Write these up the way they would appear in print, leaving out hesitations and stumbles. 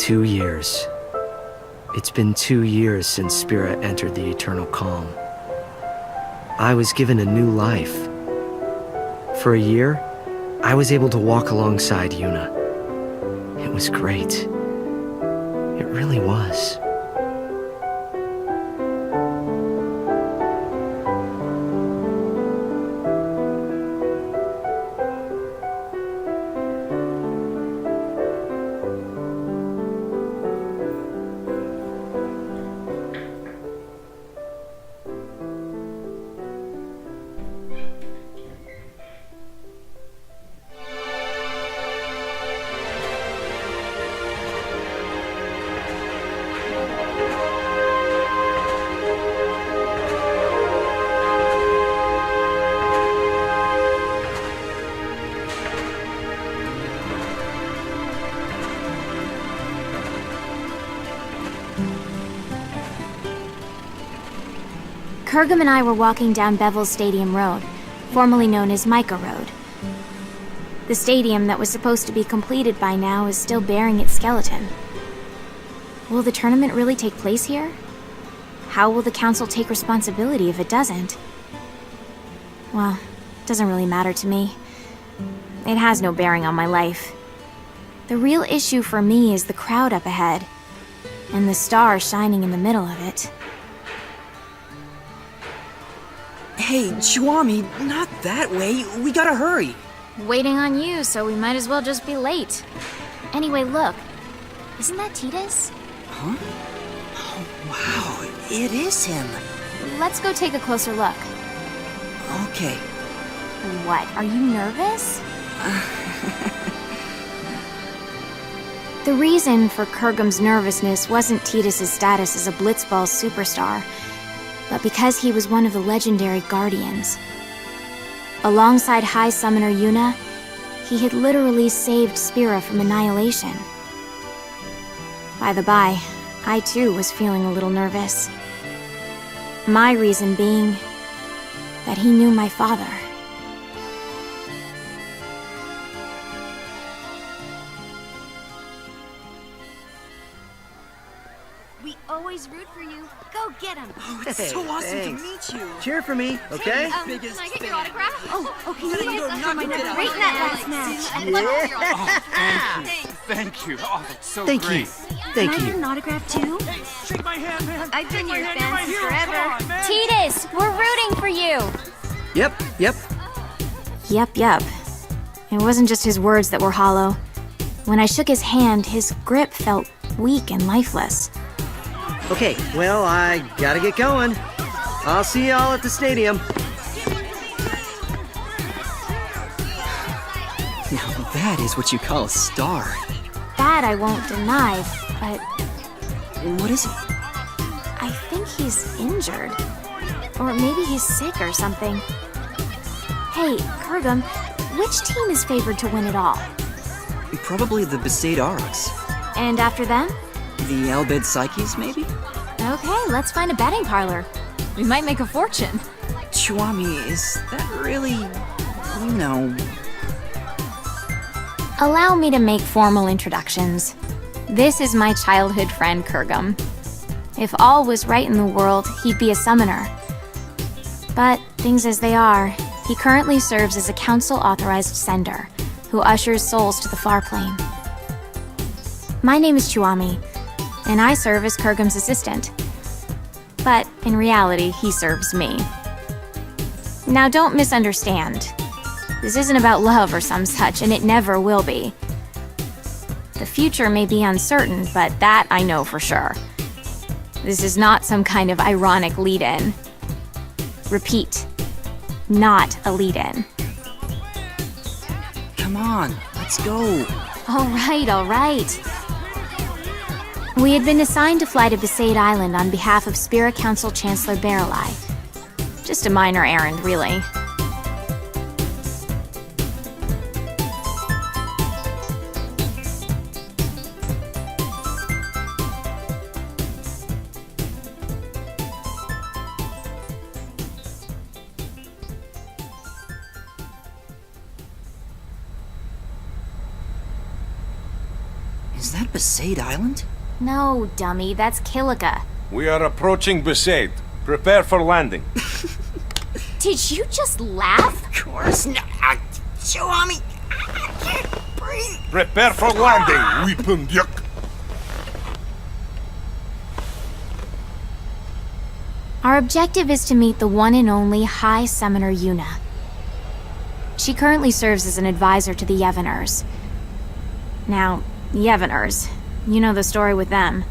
2 years. It's been 2 years since Spirit entered the eternal calm. I was given a new life. For a year, I was able to walk alongside Yuna. It was great. It really was. Kurgum and I were walking down Bevel's Stadium Road, formerly known as Micah Road. The stadium that was supposed to be completed by now is still bearing its skeleton. Will the tournament really take place here? How will the council take responsibility if it doesn't? Well, it doesn't really matter to me. It has no bearing on my life. The real issue for me is the crowd up ahead, and the star shining in the middle of it. Hey, Chuami, not that way. We gotta hurry. Waiting on you, so we might as well just be late. Anyway, look. Isn't that Titus? Huh? Oh, wow, it is him. Let's go take a closer look. Okay. What, are you nervous? The reason for Kurgum's nervousness wasn't Titus's status as a Blitzball superstar, but because he was one of the legendary Guardians. Alongside High Summoner Yuna, he had literally saved Spira from annihilation. By the by, I too was feeling a little nervous. My reason being that he knew my father. We always root for you. Go get him. Oh, it's so awesome to meet you. Cheer for me, okay? Can I get your autograph? Oh, okay. Gotta go knock my it number out. great in that last match. Thank you. Oh, that's so Thank great. you. Can Thank I get you. an autograph too? Shake my hand, man. I've been your Shake my fan hand, you're my since hero. forever. Come on, man. Titus, we're rooting for you! Yep. Yep. It wasn't just his words that were hollow. When I shook his hand, his grip felt weak and lifeless. Okay, well, I gotta get going. I'll see y'all at the stadium. Now that is what you call a star. That I won't deny, but What is it? I think he's injured. Or maybe he's sick or something. Hey, Kurgum, which team is favored to win it all? Probably the Besaid Aurochs. And after them? The Albed Psyches, maybe? Okay, let's find a betting parlor. We might make a fortune. Chuami, is that really... you know... Allow me to make formal introductions. This is my childhood friend, Kurgum. If all was right in the world, he'd be a summoner. But things as they are, he currently serves as a council-authorized sender, who ushers souls to the far plane. My name is Chuami, and I serve as Kurgum's assistant. But in reality, he serves me. Now don't misunderstand. This isn't about love or some such, and it never will be. The future may be uncertain, but that I know for sure. This is not some kind of ironic lead-in. Repeat, not a lead-in. Come on, let's go. All right. We had been assigned to fly to Besaid Island on behalf of Spirit Council Chancellor Barreleye. Just a minor errand, really. Is that Besaid Island? No, dummy, that's Kilika. We are approaching Besaid. Prepare for landing. Did you just laugh? Of course not. Chuami, I can't breathe. Prepare for landing, weapon yuck. Our objective is to meet the one and only High Summoner Yuna. She currently serves as an advisor to the Yevoners. Now, Yevoners, you know the story with them.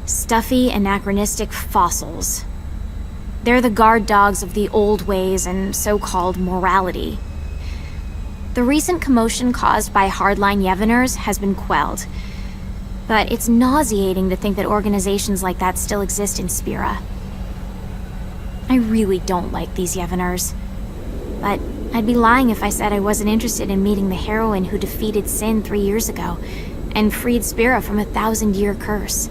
Stuffy, anachronistic fossils. They're the guard dogs of the old ways and so-called morality. The recent commotion caused by hardline Yevoners has been quelled. But it's nauseating to think that organizations like that still exist in Spira. I really don't like these Yevoners. But I'd be lying if I said I wasn't interested in meeting the heroine who defeated Sinh 3 years ago and freed Spira from a 1,000-year curse.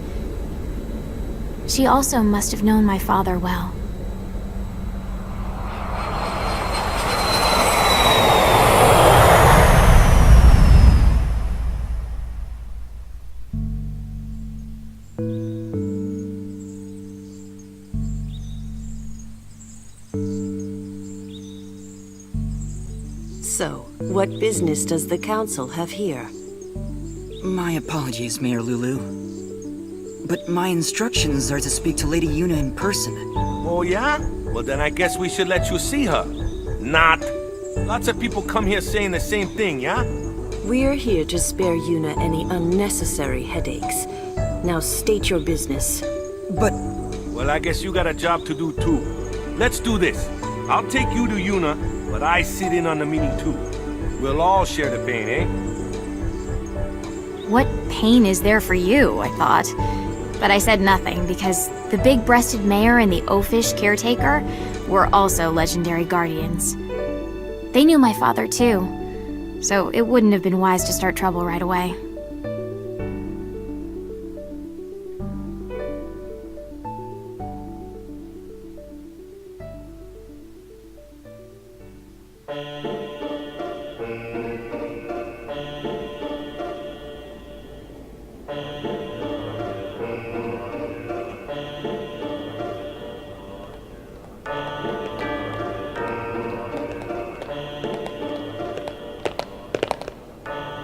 She also must have known my father well. So, what business does the Council have here? My apologies, Mayor Lulu. But my instructions are to speak to Lady Yuna in person. Oh yeah? Well then I guess we should let you see her. Not. Lots of people come here saying the same thing, yeah? We're here to spare Yuna any unnecessary headaches. Now state your business. But Well, I guess you got a job to do too. Let's do this. I'll take you to Yuna, but I sit in on the meeting too. We'll all share the pain, eh? What pain is there for you, I thought. But I said nothing because the big-breasted mayor and the oafish caretaker were also legendary guardians. They knew my father too, so it wouldn't have been wise to start trouble right away.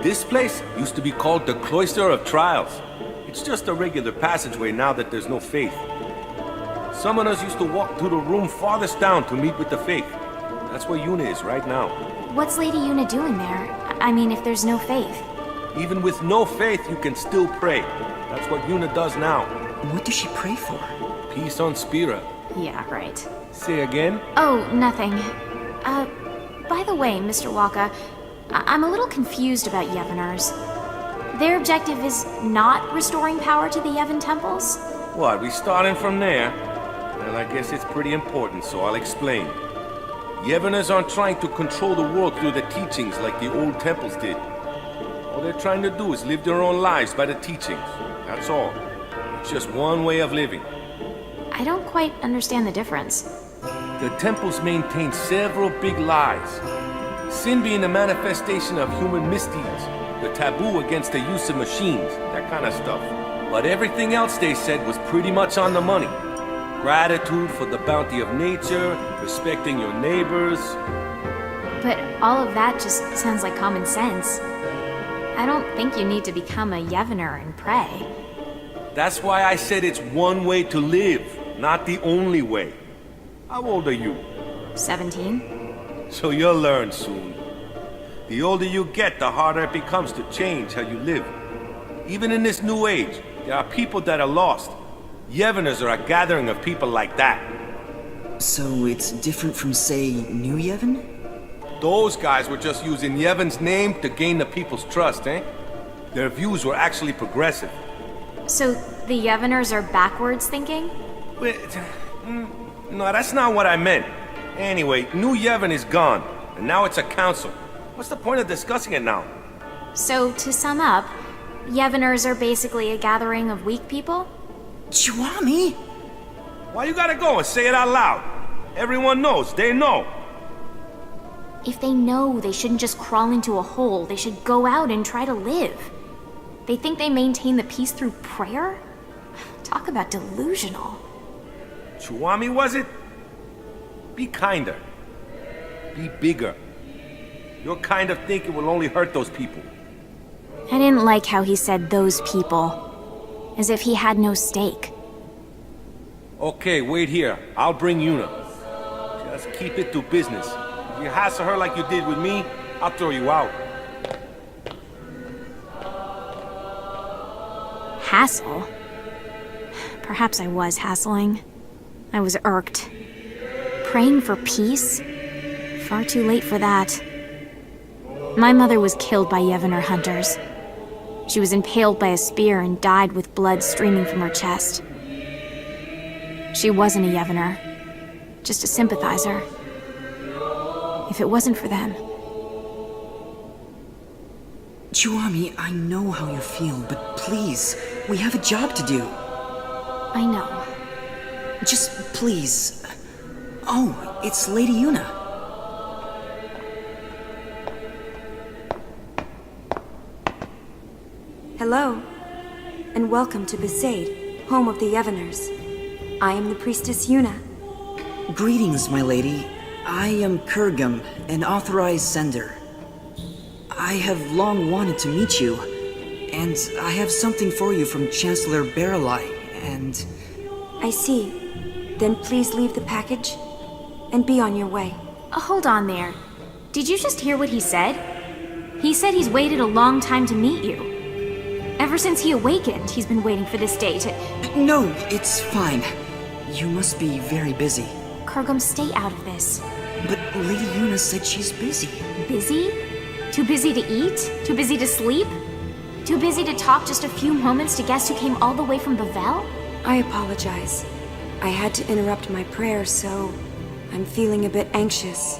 This place used to be called the Cloister of Trials. It's just a regular passageway now that there's no faith. Summoners used to walk through the room farthest down to meet with the faith. That's where Yuna is right now. What's Lady Yuna doing there? I mean, if there's no faith. Even with no faith, you can still pray. That's what Yuna does now. what does she pray for? Peace on Spira. Yeah, right. Say again? Oh, nothing. By the way, Mr. Waka, I'm a little confused about Yevoners. Their objective is not restoring power to the Yevon temples? What, we starting from there? Well, I guess it's pretty important, so I'll explain. Yevoners aren't trying to control the world through the teachings like the old temples did. All they're trying to do is live their own lives by the teachings. That's all. It's just one way of living. I don't quite understand the difference. The temples maintain several big lies. Sin being a manifestation of human misdeeds, the taboo against the use of machines, that kind of stuff. But everything else they said was pretty much on the money. Gratitude for the bounty of nature, respecting your neighbors. But all of that just sounds like common sense. I don't think you need to become a Yevoner and pray. That's why I said it's one way to live, not the only way. How old are you? 17? So you'll learn soon. The older you get, the harder it becomes to change how you live. Even in this new age, there are people that are lost. Yevoners are a gathering of people like that. So it's different from, say, New Yevon? Those guys were just using Yevon's name to gain the people's trust, eh? Their views were actually progressive. So the Yevoners are backwards thinking? Wait, no, that's not what I meant. Anyway, New Yevon is gone, and now it's a council. What's the point of discussing it now? So to sum up, Yevoners are basically a gathering of weak people? Chuami! Why you gotta go and say it out loud? Everyone knows, they know. If they know, they shouldn't just crawl into a hole. They should go out and try to live. They think they maintain the peace through prayer? Talk about delusional. Chuami, was it? Be kinder. Be bigger. Your kind of thinking will only hurt those people. I didn't like how he said those people. As if he had no stake. Okay, wait here. I'll bring Yuna. Just keep it to business. If you hassle her like you did with me, I'll throw you out. Hassle? Perhaps I was hassling. I was irked. Praying for peace? Far too late for that. My mother was killed by Yevner hunters. She was impaled by a spear and died with blood streaming from her chest. She wasn't a Yevner, just a sympathizer. If it wasn't for them... Chuami, I know how you feel, but please, we have a job to do. I know. Just please. Oh, it's Lady Yuna. Hello, and welcome to Besaid, home of the Yevners. I am the priestess Yuna. Greetings, my lady. I am Kurgum, an authorized sender. I have long wanted to meet you, and I have something for you from Chancellor Baralai, and... I see. Then please leave the package, and be on your way. Hold on there. Did you just hear what he said? He said he's waited a long time to meet you. Ever since he awakened, he's been waiting for this day to... No, it's fine. You must be very busy. Kurgum, stay out of this. But Lady Yuna said she's busy. Busy? Too busy to eat? Too busy to sleep? Too busy to talk just a few moments to guests who came all the way from Bavel? I apologize. I had to interrupt my prayer, so I'm feeling a bit anxious.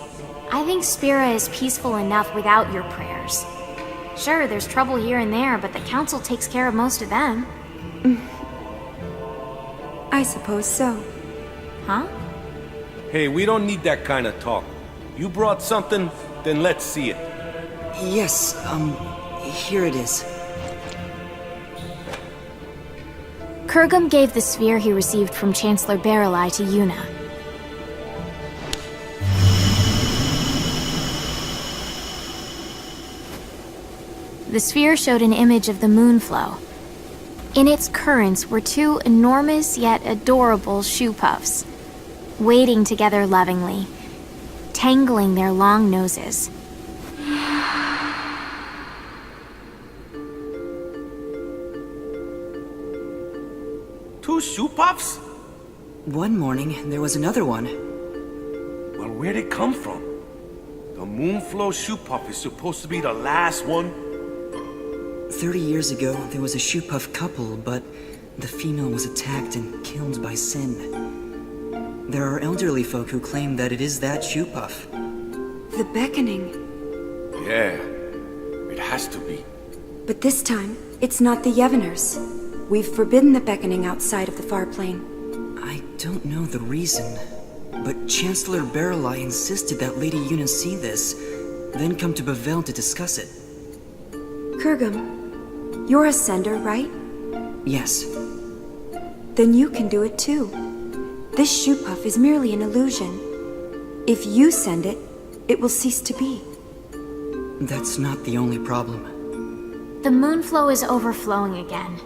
I think Spira is peaceful enough without your prayers. Sure, there's trouble here and there, but the council takes care of most of them. I suppose so. Huh? Hey, we don't need that kind of talk. You brought something, then let's see it. Yes, here it is. Kurgum gave the sphere he received from Chancellor Baralai to Yuna. The sphere showed an image of the moonflow. In its currents were two enormous yet adorable shoe puffs, wading together lovingly, tangling their long noses. Two shoe puffs? One morning, there was another one. Well, where'd it come from? The Moonflow shoe puff is supposed to be the last one? 30 years ago, there was a shoe puff couple, but the female was attacked and killed by Sinh. There are elderly folk who claim that it is that shoe puff. The beckoning. Yeah, it has to be. But this time, it's not the Yevners. We've forbidden the beckoning outside of the far plane. I don't know the reason, but Chancellor Baralai insisted that Lady Yuna see this, then come to Bavel to discuss it. Kurgum, you're a sender, right? Yes. Then you can do it too. This shoe puff is merely an illusion. If you send it, it will cease to be. That's not the only problem. The moonflow is overflowing again.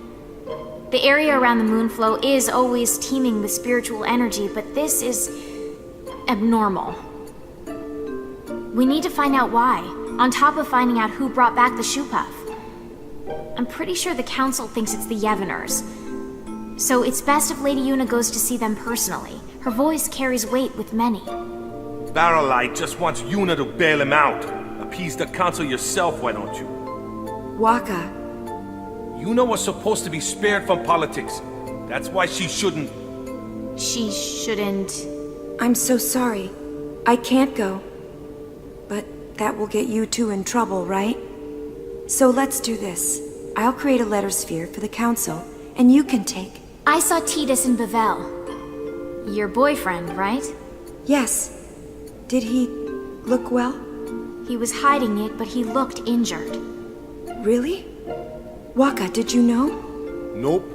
The area around the moonflow is always teeming with spiritual energy, but this is abnormal. We need to find out why, on top of finding out who brought back the shoe puff. I'm pretty sure the council thinks it's the Yevners. So it's best if Lady Yuna goes to see them personally. Her voice carries weight with many. Baralai just wants Yuna to bail him out. Appease the council yourself, why don't you? Waka. Yuna was supposed to be spared from politics. That's why she shouldn't... She shouldn't... I'm so sorry. I can't go. But that will get you two in trouble, right? So let's do this. I'll create a letter sphere for the council, and you can take... I saw Titus in Bavel. Your boyfriend, right? Yes. Did he look well? He was hiding it, but he looked injured. Really? Waka, did you know? Nope.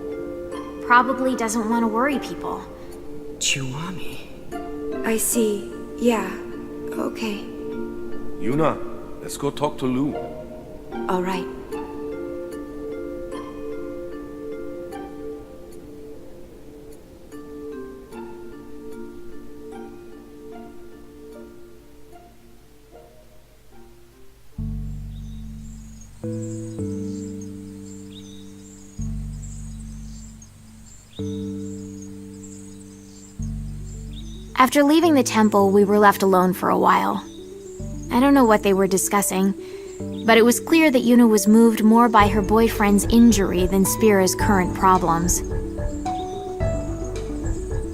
Probably doesn't want to worry people. Chiwami. I see. Yeah. Okay. Yuna, let's go talk to Lou. All right. After leaving the temple, we were left alone for a while. I don't know what they were discussing, but it was clear that Yuna was moved more by her boyfriend's injury than Spira's current problems.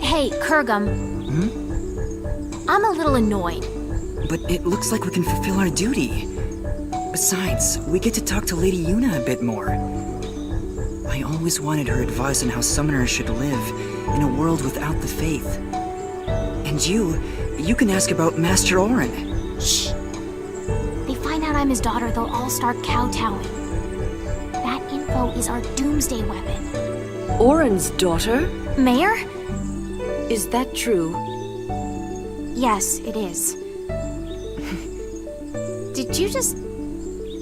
Hey, Kurgum. I'm a little annoyed. But it looks like we can fulfill our duty. Besides, we get to talk to Lady Yuna a bit more. I always wanted her advice on how summoners should live in a world without the faith. And you can ask about Master Auron. Shh. They find out I'm his daughter, they'll all start kowtowing. That info is our doomsday weapon. Auron's daughter? Mayor? Is that true? Yes, it is.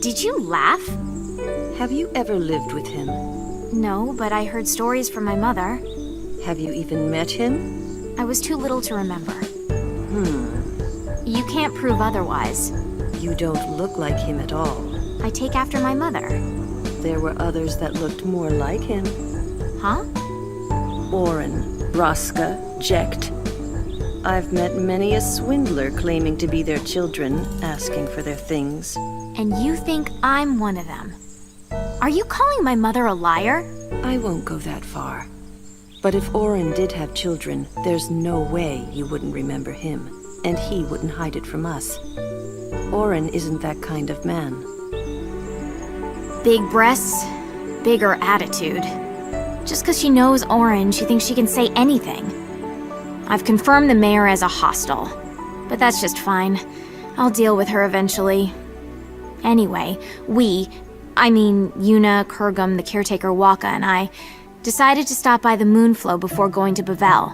Did you laugh? Have you ever lived with him? No, but I heard stories from my mother. Have you even met him? I was too little to remember. You can't prove otherwise. You don't look like him at all. I take after my mother. There were others that looked more like him. Huh? Auron, Raska, Jecht. I've met many a swindler claiming to be their children, asking for their things. And you think I'm one of them? Are you calling my mother a liar? I won't go that far. But if Auron did have children, there's no way you wouldn't remember him, and he wouldn't hide it from us. Auron isn't that kind of man. Big breasts, bigger attitude. Just because she knows Auron, she thinks she can say anything. I've confirmed the mayor as a hostile, but that's just fine. I'll deal with her eventually. Anyway, Yuna, Kurgum, the caretaker Waka, and I decided to stop by the Moonflow before going to Bavel.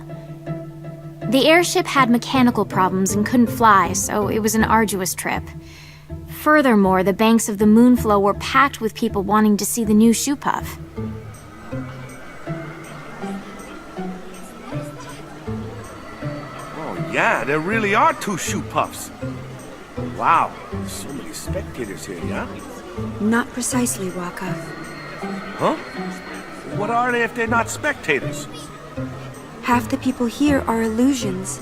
The airship had mechanical problems and couldn't fly, so it was an arduous trip. Furthermore, the banks of the Moonflow were packed with people wanting to see the new shoe puff. Oh yeah, there really are 2 shoe puffs. Wow, so many spectators here, yeah? Not precisely, Waka. Huh? What are they if they're not spectators? Half the people here are illusions.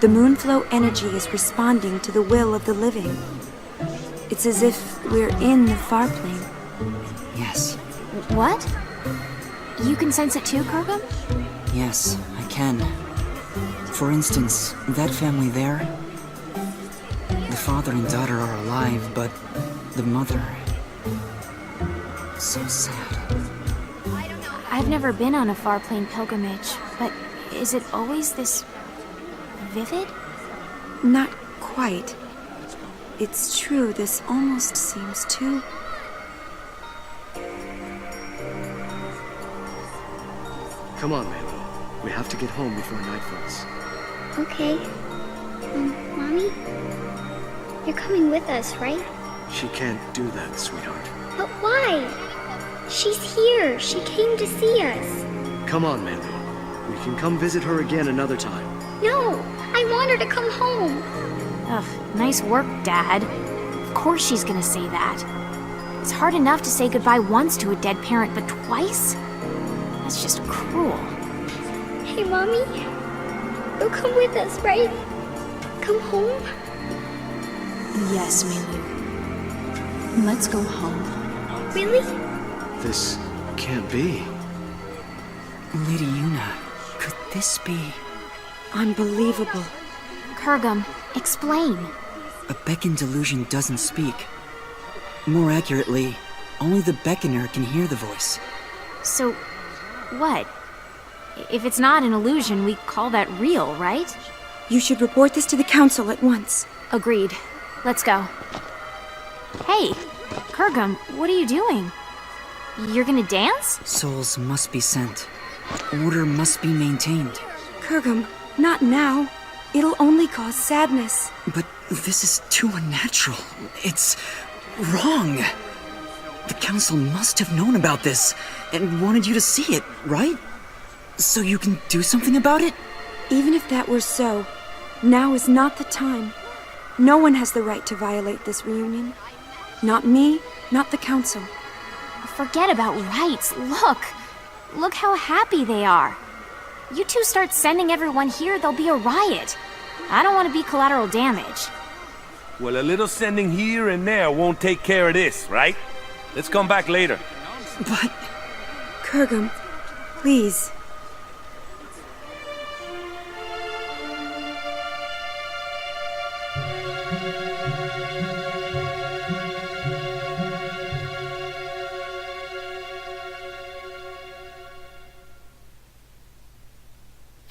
The Moonflow energy is responding to the will of the living. It's as if we're in the far plane. Yes. What? You can sense it too, Kurgum? Yes, I can. For instance, that family there. The father and daughter are alive, but the mother... so sad. I've never been on a far plane pilgrimage, but is it always this vivid? Not quite. It's true, this almost seems too... Come on, Melu. We have to get home before night falls. Okay. Mommy? You're coming with us, right? She can't do that, sweetheart. But why? She's here. She came to see us. Come on, Melu. We can come visit her again another time. No! I want her to come home. Ugh, nice work, Dad. Of course she's gonna say that. It's hard enough to say goodbye once to a dead parent, but twice? That's just cruel. Hey, Mommy. You'll come with us, right? Come home? Yes, Melu. Let's go home. Really? This can't be. Lady Yuna, could this be... unbelievable. Kurgum, explain. A beckon delusion doesn't speak. More accurately, only the beckoner can hear the voice. So, what? If it's not an illusion, we call that real, right? You should report this to the council at once. Agreed. Let's go. Hey, Kurgum, what are you doing? You're gonna dance? Souls must be sent. Order must be maintained. Kurgum, not now. It'll only cause sadness. But this is too unnatural. It's wrong. The council must have known about this and wanted you to see it, right? So you can do something about it? Even if that were so, now is not the time. No one has the right to violate this reunion. Not me, not the council. Forget about rights. Look how happy they are. You two start sending everyone here, there'll be a riot. I don't want to be collateral damage. Well, a little sending here and there won't take care of this, right? Let's come back later. But... Kurgum, please.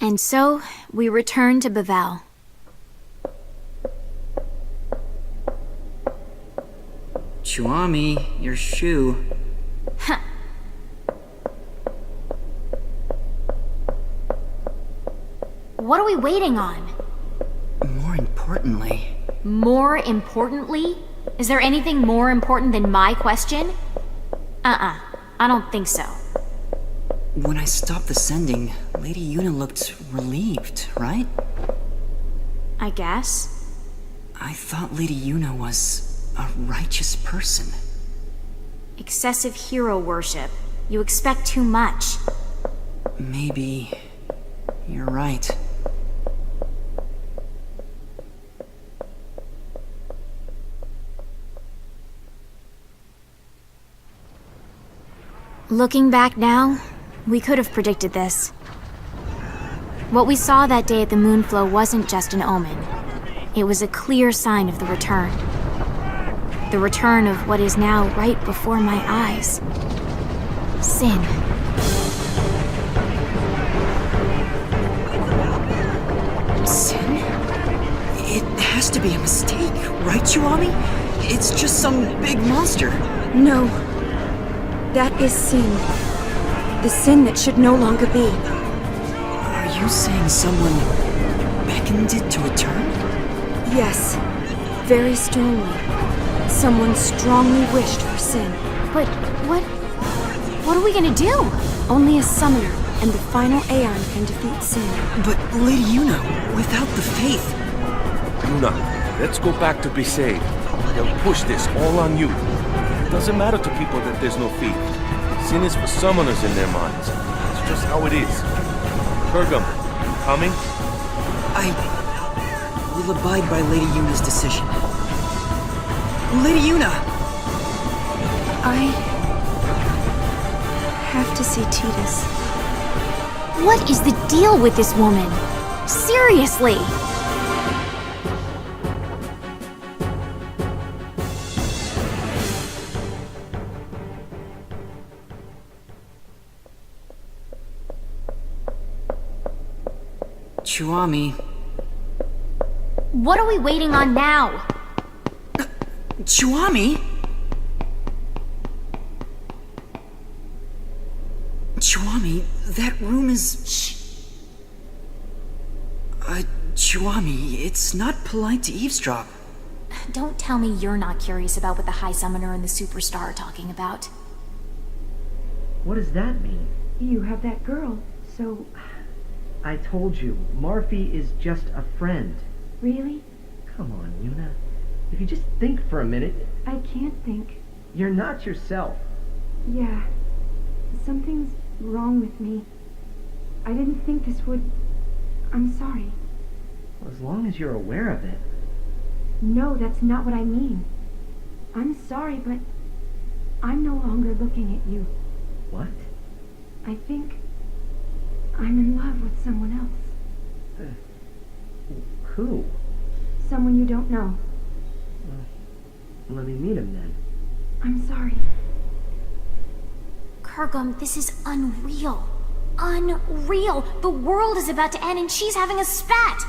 And so, we return to Bavel. Chuami, your shoe. What are we waiting on? More importantly... More importantly? Is there anything more important than my question? I don't think so. When I stopped the sending, Lady Yuna looked relieved, right? I guess. I thought Lady Yuna was a righteous person. Excessive hero worship. You expect too much. Maybe... you're right. Looking back now, we could have predicted this. What we saw that day at the Moonflow wasn't just an omen. It was a clear sign of the return. The return of what is now right before my eyes. Sin. Sin? It has to be a mistake, right, Chuami? It's just some big monster. No. That is sin. The sin that should no longer be. Are you saying someone beckoned it to return? Yes. Very strongly. Someone strongly wished for sin. But what are we gonna do? Only a summoner and the final Aeon can defeat sin. But Lady Yuna, without the faith... Yuna, let's go back to Besaid. They'll push this all on you. It doesn't matter to people that there's no faith. Sin is for summoners in their minds. It's just how it is. Kurgum, you coming? I will abide by Lady Yuna's decision. Lady Yuna! I have to see Tidus. What is the deal with this woman? Seriously! Chuami... What are we waiting on now? Chuami? Chuami, that room is... Shh. Chuami, it's not polite to eavesdrop. Don't tell me you're not curious about what the High Summoner and the Superstar are talking about. What does that mean? You have that girl, so... I told you, Marfi is just a friend. Really? Come on, Yuna. If you just think for a minute... I can't think. You're not yourself. Yeah. Something's wrong with me. I didn't think this would... I'm sorry. Well, as long as you're aware of it. No, that's not what I mean. I'm sorry, but I'm no longer looking at you. What? I think I'm in love with someone else. Who? Someone you don't know. Well, let me meet him then. I'm sorry. Kurgum, this is unreal. Unreal! The world is about to end and she's having a spat!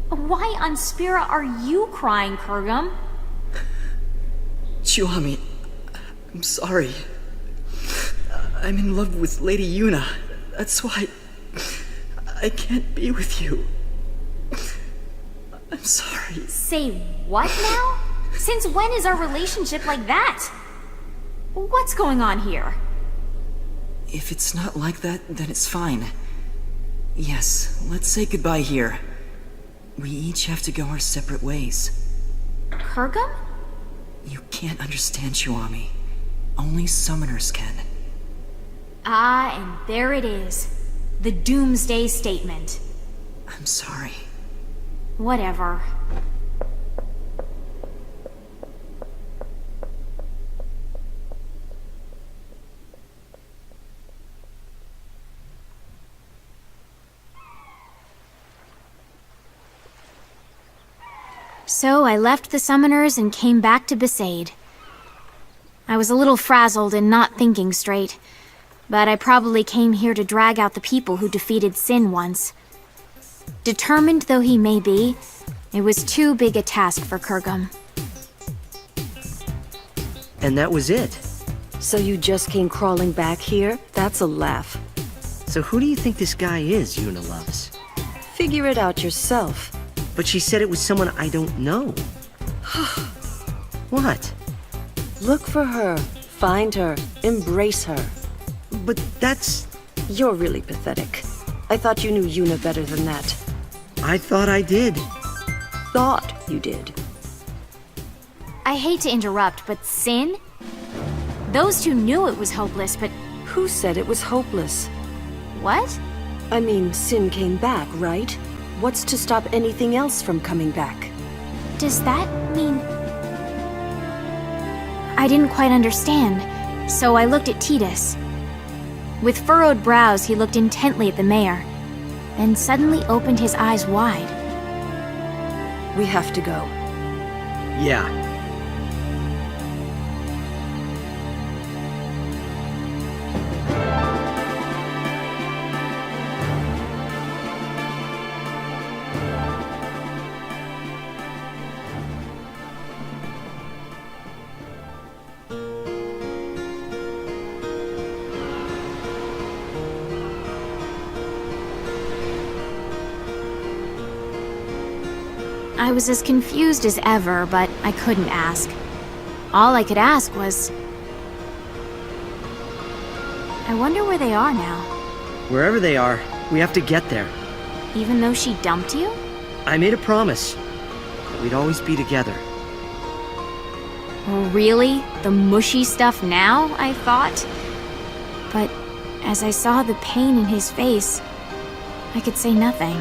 Why on Spira are you crying, Kurgum? Chuami, I'm sorry. I'm in love with Lady Yuna. That's why I can't be with you. I'm sorry. Say what now? Since when is our relationship like that? What's going on here? If it's not like that, then it's fine. Yes, let's say goodbye here. We each have to go our separate ways. Kurgum? You can't understand, Chiwami. Only summoners can. Ah, and there it is. The Doomsday Statement. I'm sorry. Whatever. So I left the summoners and came back to Besaid. I was a little frazzled and not thinking straight, but I probably came here to drag out the people who defeated Sinh once. Determined though he may be, it was too big a task for Kurgum. And that was it. So you just came crawling back here? That's a laugh. So who do you think this guy is Yuna loves? Figure it out yourself. But she said it was someone I don't know. What? Look for her, find her, embrace her. But that's... You're really pathetic. I thought you knew Yuna better than that. I thought I did. Thought you did. I hate to interrupt, but Sinh? Those two knew it was hopeless, but... Who said it was hopeless? What? I mean, Sinh came back, right? What's to stop anything else from coming back? Does that mean... I didn't quite understand, so I looked at Tidus. With furrowed brows, he looked intently at the mayor, then suddenly opened his eyes wide. We have to go. Yeah. I was as confused as ever, but I couldn't ask. All I could ask was... I wonder where they are now. Wherever they are, we have to get there. Even though she dumped you? I made a promise that we'd always be together. Really? The mushy stuff now, I thought? But as I saw the pain in his face, I could say nothing.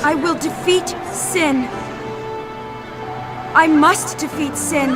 I will defeat Sinh. I must defeat Sinh.